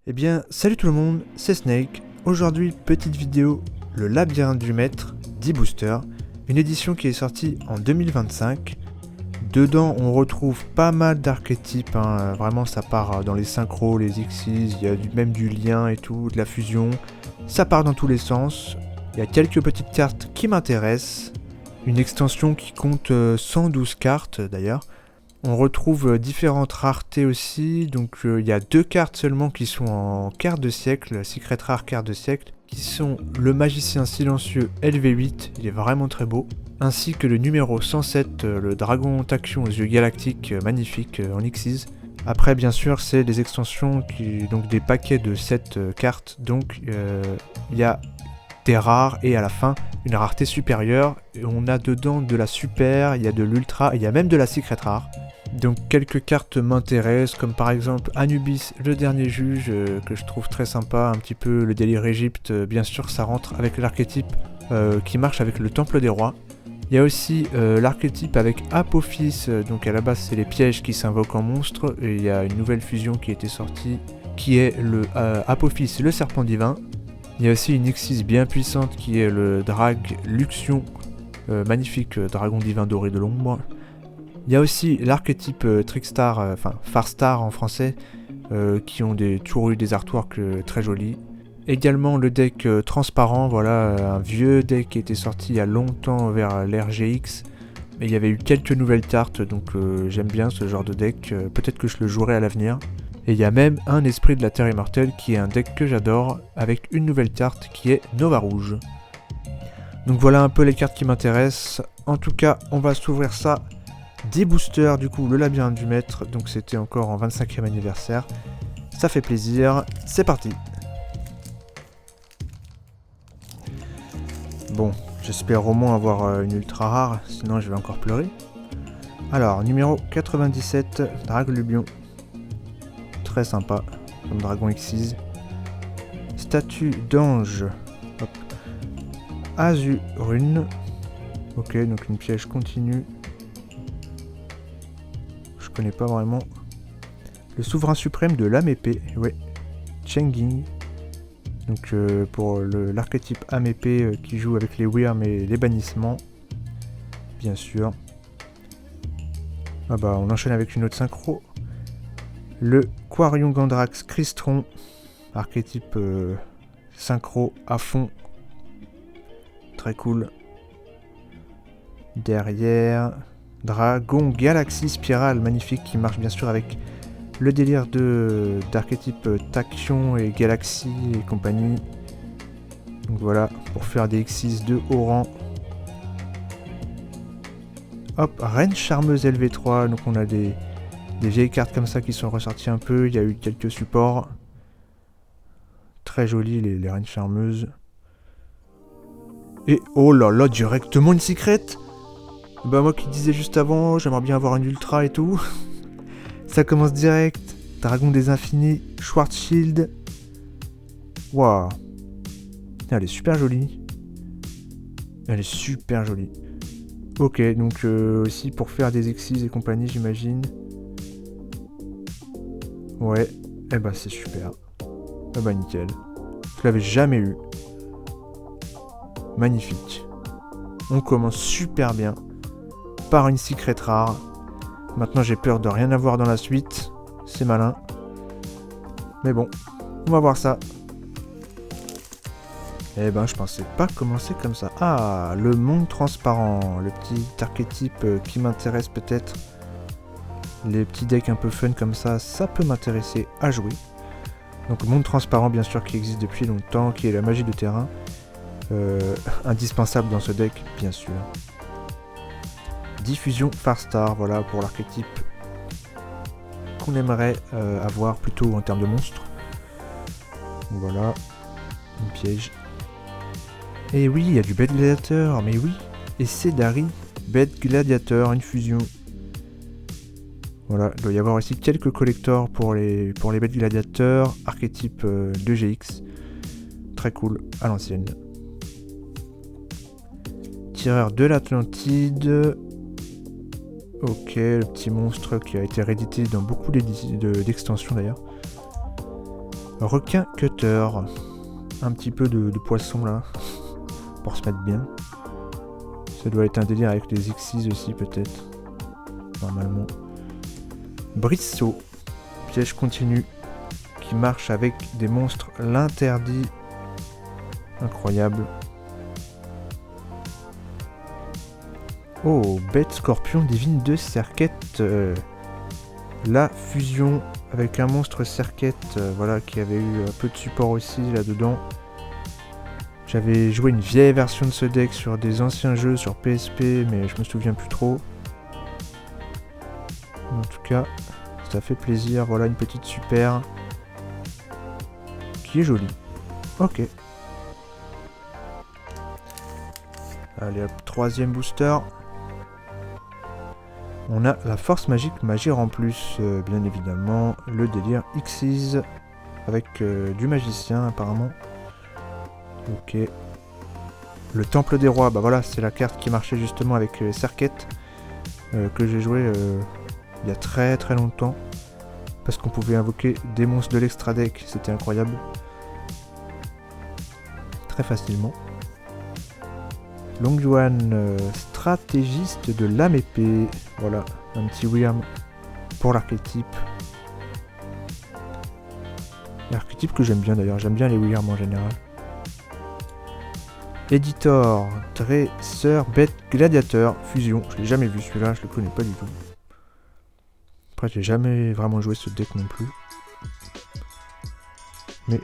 Eh bien, salut tout le monde, c'est Snake. Aujourd'hui, petite vidéo, le labyrinthe du maître, 10 boosters, une édition qui est sortie en 2025. Dedans, on retrouve pas mal d'archétypes, vraiment ça part dans les synchros, les Xyz, il y a même du lien et tout, de la fusion. Ça part dans tous les sens. Il y a quelques petites cartes qui m'intéressent. Une extension qui compte 112 cartes d'ailleurs. On retrouve différentes raretés aussi, donc il y a 2 cartes seulement qui sont en quart de siècle, Secret Rare quart de siècle, qui sont le magicien silencieux LV8, il est vraiment très beau, ainsi que le numéro 107, le dragon taxion aux yeux galactiques, magnifique en Xyz. Après bien sûr c'est les extensions, donc des paquets de 7 cartes, donc il y a des rares et à la fin une rareté supérieure. Et on a dedans de la super, il y a de l'ultra, il y a même de la secret rare. Donc quelques cartes m'intéressent, comme par exemple Anubis, le dernier juge, que je trouve très sympa, un petit peu le délire Égypte, bien sûr ça rentre avec l'archétype qui marche avec le temple des rois. Il y a aussi l'archétype avec Apophis, donc à la base c'est les pièges qui s'invoquent en monstre, et il y a une nouvelle fusion qui a été sortie, qui est le Apophis, le serpent divin. Il y a aussi une Xyz bien puissante qui est le Drag Luxion, magnifique dragon divin doré de l'ombre. Il y a aussi l'archétype Trickstar, enfin Farstar en français, qui ont toujours eu des artworks très jolis. Également le deck transparent, voilà, un vieux deck qui était sorti il y a longtemps vers l'ère GX. Mais il y avait eu quelques nouvelles cartes, donc j'aime bien ce genre de deck, peut-être que je le jouerai à l'avenir. Et il y a même un esprit de la Terre immortelle qui est un deck que j'adore, avec une nouvelle carte qui est Nova Rouge. Donc voilà un peu les cartes qui m'intéressent. En tout cas, on va s'ouvrir ça. 10 boosters, du coup, le labyrinthe du maître, donc c'était encore en 25e anniversaire. Ça fait plaisir, c'est parti. Bon, j'espère au moins avoir une ultra rare, sinon je vais encore pleurer. Alors, numéro 97, Draglubion. Très sympa, comme dragon Xyz. Statue d'ange. Azurune. Ok, donc une piège continue. Je connais pas vraiment. Le souverain suprême de l'âme épée. Ouais. Chenging. Donc pour l'archétype âme épée qui joue avec les Wyrm et les bannissements. Bien sûr. Ah bah on enchaîne avec une autre synchro. Le Quarion Gandrax Crystron. Archétype synchro à fond. Très cool. Derrière, Dragon Galaxy Spirale, magnifique, qui marche bien sûr avec le délire d'archétype Taction et Galaxy et compagnie. Donc voilà, pour faire des Xyz de haut rang. Hop, Reine Charmeuse LV3, donc on a des vieilles cartes comme ça qui sont ressorties un peu, il y a eu quelques supports. Très jolies les Reines Charmeuses. Et oh là là, directement une secrète. Bah moi qui disais juste avant, j'aimerais bien avoir une ultra et tout. Ça commence direct. Dragon des Infinis, Schwarzschild. Waouh. Elle est super jolie. Elle est super jolie. Ok, donc aussi pour faire des Xyz et compagnie, j'imagine. Ouais, eh bah c'est super. Eh bah nickel. Je l'avais jamais eu. Magnifique. On commence super bien. Par une secret rare. Maintenant j'ai peur de rien avoir dans la suite. C'est malin. Mais bon, on va voir ça. Eh ben je pensais pas commencer comme ça. Ah, le monde transparent. Le petit archétype qui m'intéresse peut-être. Les petits decks un peu fun comme ça peut m'intéresser à jouer. Donc monde transparent bien sûr qui existe depuis longtemps, qui est la magie de terrain. Indispensable dans ce deck bien sûr. Diffusion Farstar, voilà pour l'archétype qu'on aimerait avoir plutôt en termes de monstres. Voilà, une piège. Et oui, il y a du Bête Gladiateur, mais oui. Et c'est Dari, Bête Gladiateur, une fusion. Voilà, il doit y avoir aussi quelques collectors pour les Bêtes Gladiateurs, archétype 2GX. Très cool, à l'ancienne. Tireur de l'Atlantide. Ok, le petit monstre qui a été réédité dans beaucoup d'extensions d'ailleurs. Requin cutter. Un petit peu de poisson là. Pour se mettre bien. Ça doit être un délire avec les Xyz aussi peut-être. Normalement. Brisseau. Piège continu. Qui marche avec des monstres l'interdit. Incroyable. Oh, bête scorpion divine de Serquette. La fusion avec un monstre Serquette, voilà, qui avait eu un peu de support aussi là-dedans. J'avais joué une vieille version de ce deck sur des anciens jeux sur PSP, mais je me souviens plus trop. En tout cas, ça fait plaisir. Voilà une petite super qui est jolie. Ok. Allez hop, troisième booster. On a la force magique Magir en plus, bien évidemment. Le délire Xyz avec du magicien apparemment. Ok. Le temple des rois, bah voilà, c'est la carte qui marchait justement avec les Serquettes que j'ai joué il y a très très longtemps. Parce qu'on pouvait invoquer des monstres de l'extra deck, c'était incroyable. Très facilement. Long Yuan, stratégiste de l'âme épée. Voilà, un petit Wyrm pour l'archétype. L'archétype que j'aime bien d'ailleurs, j'aime bien les Wyrm en général. Editor, dresseur, bête, gladiateur, fusion. Je l'ai jamais vu celui-là, je le connais pas du tout. Après, j'ai jamais vraiment joué ce deck non plus. Mais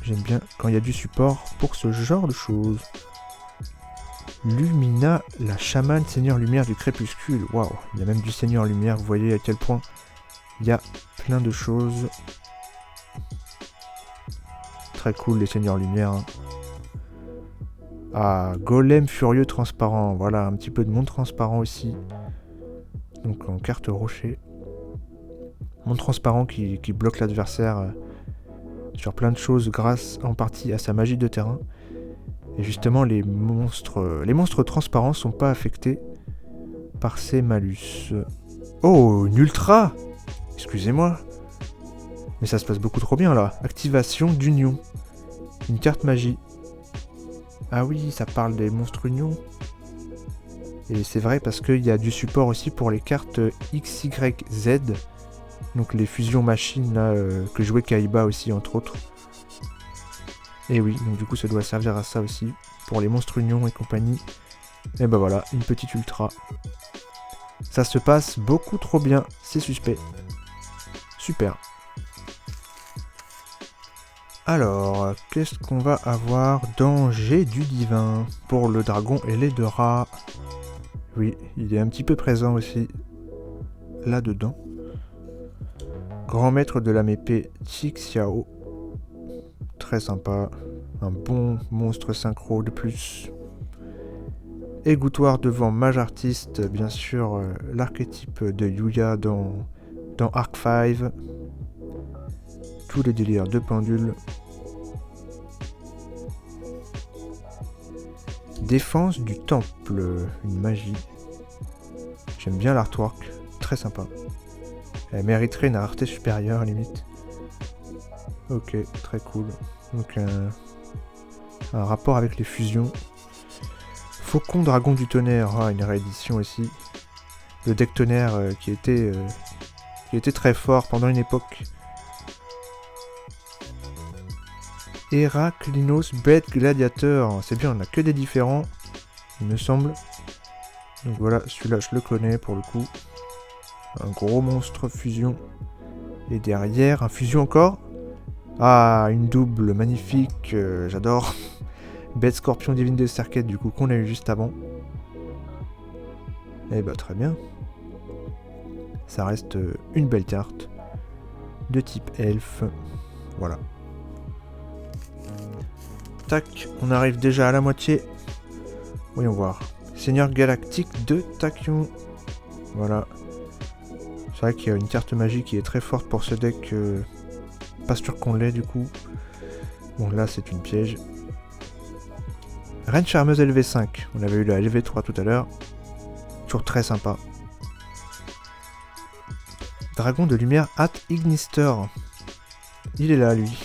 j'aime bien quand il y a du support pour ce genre de choses. Lumina, la chamane Seigneur Lumière du Crépuscule. Waouh, il y a même du Seigneur Lumière, vous voyez à quel point il y a plein de choses. Très cool les Seigneurs Lumière. Hein. Ah, Golem Furieux Transparent, voilà, un petit peu de monde transparent aussi. Donc en carte rocher. Monde transparent qui bloque l'adversaire sur plein de choses grâce en partie à sa magie de terrain. Et justement, les monstres transparents sont pas affectés par ces malus. Oh, une ultra! Excusez-moi. Mais ça se passe beaucoup trop bien là. Activation d'union. Une carte magie. Ah oui, ça parle des monstres union. Et c'est vrai parce qu'il y a du support aussi pour les cartes XYZ. Donc les fusions machines là, que jouait Kaiba aussi entre autres. Et oui, donc du coup ça doit servir à ça aussi, pour les monstres unions et compagnie. Et bah voilà, une petite ultra. Ça se passe beaucoup trop bien, c'est suspect. Super. Alors, qu'est-ce qu'on va avoir dans Jet du divin pour le dragon et les deux rats? Oui, il est un petit peu présent aussi là-dedans. Grand maître de l'âme épée Xiao. Très sympa. Un bon monstre synchro de plus. Égouttoir devant mage artiste, bien sûr, l'archétype de Yuya dans Arc 5. Tous les délires de pendule. Défense du temple, une magie. J'aime bien l'artwork, très sympa. Elle mériterait une rareté supérieure, limite. Ok, très cool. Donc un rapport avec les fusions. Faucon Dragon du Tonnerre, une réédition aussi. Le deck tonnerre qui était très fort pendant une époque. Héraclinos Bête Gladiateur, c'est bien, on n'a que des différents, il me semble. Donc voilà, celui-là je le connais pour le coup. Un gros monstre fusion. Et derrière, un fusion encore. Ah, une double magnifique, j'adore. Bête Scorpion Divine de Serquette, du coup, qu'on a eu juste avant. Et bah très bien. Ça reste une belle carte. De type elfe. Voilà. Tac, on arrive déjà à la moitié. Voyons voir. Seigneur Galactique de Tachyon. Voilà. C'est vrai qu'il y a une carte magie qui est très forte pour ce deck. Pas sûr qu'on l'ait du coup. Bon là c'est une piège. Reine Charmeuse LV5. On avait eu la LV3 tout à l'heure. Toujours très sympa. Dragon de lumière at Ignister. Il est là lui.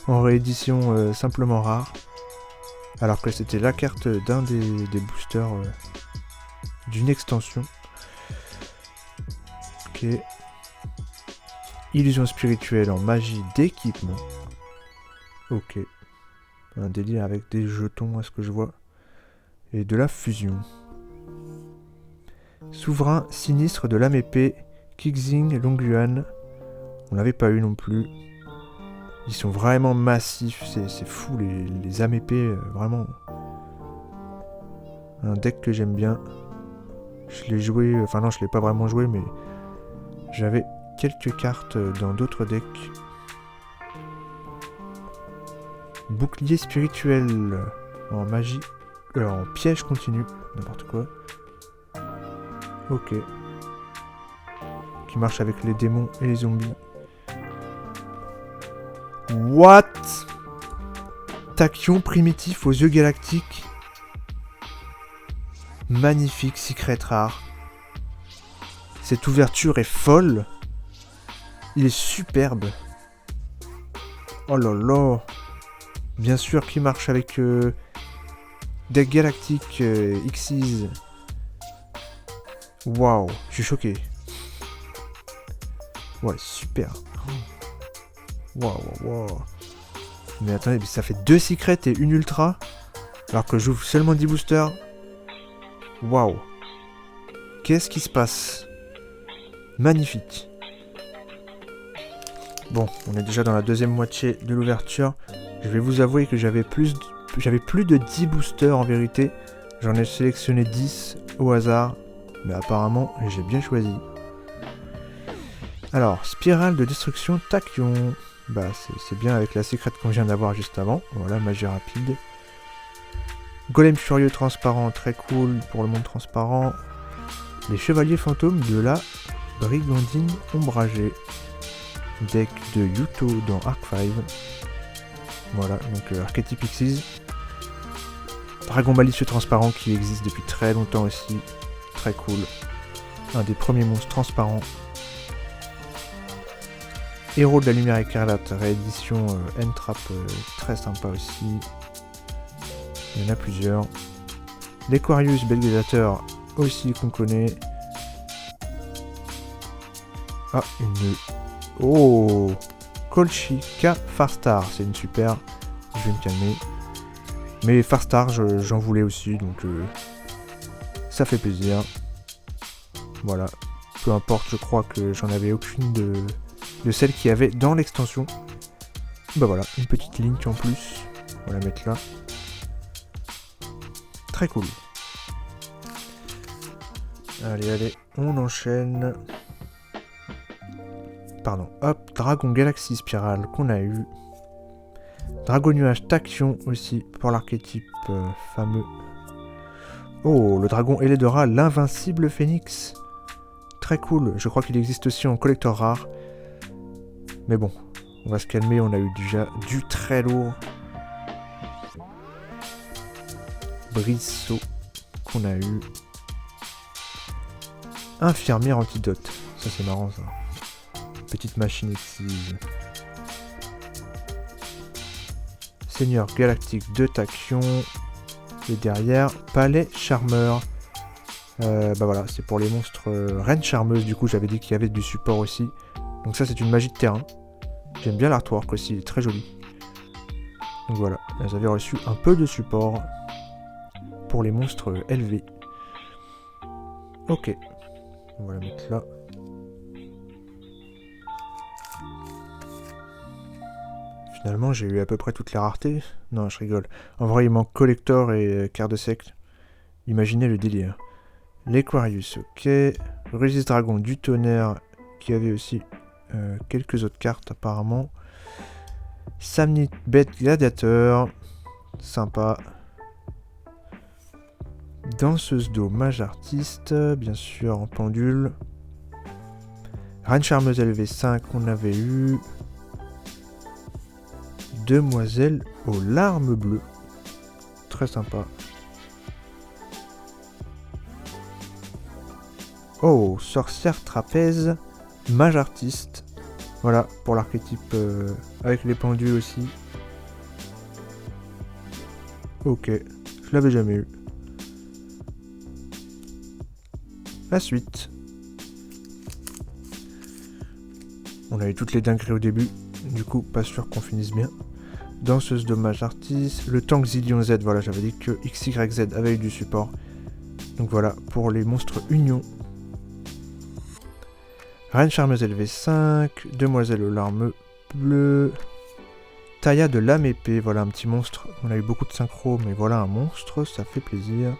en réédition simplement rare. Alors que c'était la carte d'un des boosters d'une extension. Ok. Illusion spirituelle en magie d'équipement. Ok. Un délire avec des jetons à ce que je vois. Et de la fusion. Souverain sinistre de l'âme épée. Kixing Longyuan. On l'avait pas eu non plus. Ils sont vraiment massifs. C'est fou les âmes épées. Vraiment. Un deck que j'aime bien. Je l'ai joué. Enfin non, je l'ai pas vraiment joué, mais j'avais quelques cartes dans d'autres decks. Bouclier spirituel en magie, en piège continu, n'importe quoi. Ok. Qui marche avec les démons et les zombies. What? Tachyon primitif aux yeux galactiques. Magnifique, secret rare. Cette ouverture est folle. Il est superbe. Oh là là. Bien sûr qu'il marche avec deck galactique Xyz. Waouh, je suis choqué. Ouais, super. Waouh, waouh. Mais attendez, ça fait 2 secrets et une ultra. Alors que j'ouvre seulement 10 boosters. Waouh. Qu'est-ce qui se passe? Magnifique. Bon, on est déjà dans la deuxième moitié de l'ouverture. Je vais vous avouer que j'avais plus de 10 boosters en vérité. J'en ai sélectionné 10 au hasard. Mais apparemment, j'ai bien choisi. Alors, spirale de destruction Tachyon. Bah, c'est bien avec la secrète qu'on vient d'avoir juste avant. Voilà, magie rapide. Golem furieux transparent, très cool pour le monde transparent. Les chevaliers fantômes de la brigandine ombragée. Deck de Yuto dans Arc 5. Voilà, donc archétype Xyz. Dragon malicieux transparent qui existe depuis très longtemps aussi. Très cool. Un des premiers monstres transparents. Héros de la lumière écarlate, réédition N-Trap, très sympa aussi. Il y en a plusieurs. L'Aquarius Belgadateur aussi qu'on connaît. Ah, une... Oh, Kolchika Farstar, c'est une super. Je vais me calmer. Mais Farstar, j'en voulais aussi, donc ça fait plaisir. Voilà. Peu importe, je crois que j'en avais aucune de celles qu'il y avait dans l'extension. Bah voilà, une petite ligne en plus. On va la mettre là. Très cool. Allez, allez, on enchaîne. Pardon, hop, Dragon Galaxy Spirale qu'on a eu. Dragon Nuage Tachyon aussi pour l'archétype fameux. Oh, le dragon Eledora, l'invincible phénix. Très cool, je crois qu'il existe aussi en collector rare. Mais bon, on va se calmer, on a eu déjà du très lourd. Brisseau qu'on a eu. Infirmière antidote, ça c'est marrant ça. Petite machine exige. Seigneur galactique de Tachyon. Et derrière, palais charmeur. Bah voilà, c'est pour les monstres reines charmeuses. Du coup, j'avais dit qu'il y avait du support aussi. Donc ça, c'est une magie de terrain. J'aime bien l'artwork aussi, il est très joli. Donc voilà, elles avaient reçu un peu de support pour les monstres élevés. Ok, on va la mettre là. Finalement, j'ai eu à peu près toutes les raretés. Non, je rigole. En vrai, il manque collector et quart de sec. Imaginez le délire. L'Aquarius, ok. Régis Dragon du tonnerre, qui avait aussi quelques autres cartes apparemment. Samnite Bête Gladiateur, sympa. Danseuse d'eau, mage artiste, bien sûr en pendule. Reine charmeuse LV5 qu'on avait eu. Demoiselle aux larmes bleues, très sympa. Oh, sorcière trapèze, mage artiste. Voilà, pour l'archétype avec les pendus aussi. Ok, je l'avais jamais eu. La suite. On a eu toutes les dingueries au début, du coup pas sûr qu'on finisse bien. Danseuse dommage artiste, le tank Zillion Z, voilà, j'avais dit que XYZ avait eu du support. Donc voilà, pour les monstres Union. Reine charmeuse LV5, demoiselle aux larmes bleues, Taya de l'âme épée, voilà un petit monstre. On a eu beaucoup de synchro, mais voilà un monstre, ça fait plaisir.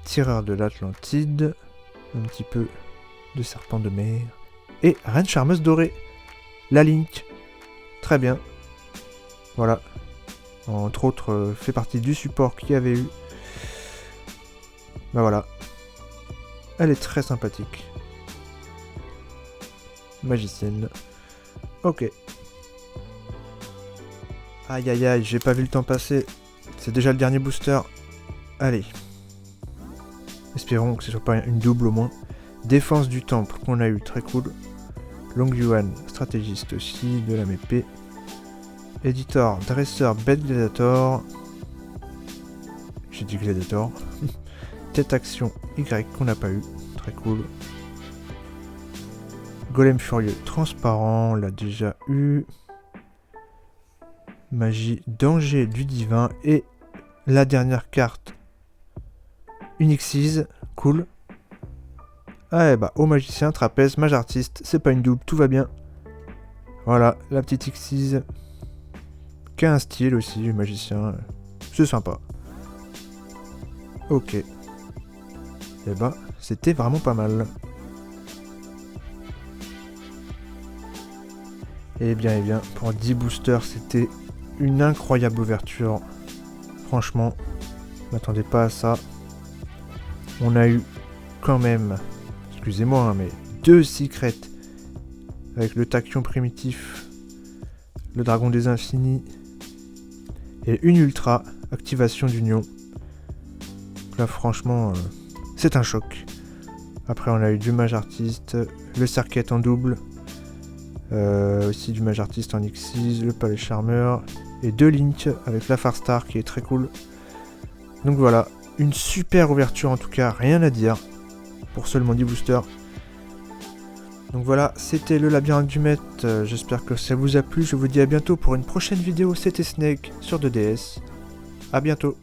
Tireur de l'Atlantide, un petit peu de serpent de mer. Et reine charmeuse dorée, la Link. Très bien. Voilà. Entre autres, fait partie du support qu'il y avait eu. Bah voilà. Elle est très sympathique. Magicienne. Ok. Aïe aïe aïe, j'ai pas vu le temps passer. C'est déjà le dernier booster. Allez. Espérons que ce soit pas une double au moins. Défense du temple qu'on a eu, très cool. Long Yuan, stratégiste aussi, de la MP. Éditeur, dresseur, bête gladiator. J'ai dit gladiator. Tête action Y qu'on n'a pas eu, très cool. Golem furieux, transparent, on l'a déjà eu. Magie, danger du divin. Et la dernière carte, une Xyz, cool. Ah et bah, au magicien, trapèze, mage artiste, c'est pas une double, tout va bien. Voilà, la petite Xyz. Qui a un style aussi, le magicien, c'est sympa. Ok. Et bah, c'était vraiment pas mal. Et bien, pour 10 boosters, c'était une incroyable ouverture. Franchement, je m'attendais pas à ça. On a eu quand même, excusez-moi, hein, mais 2 secrets avec le tachyon primitif, le dragon des infinis et une ultra activation d'union. Là, franchement, c'est un choc. Après, on a eu du mage artiste, le cerquette en double, aussi du mage artiste en Xyz, le palais charmeur et 2 Link avec la Farstar qui est très cool. Donc voilà, une super ouverture en tout cas, rien à dire pour seulement 10 boosters. Donc voilà, c'était le labyrinthe du maître, j'espère que ça vous a plu, je vous dis à bientôt pour une prochaine vidéo, c'était Snake sur 2DS, à bientôt.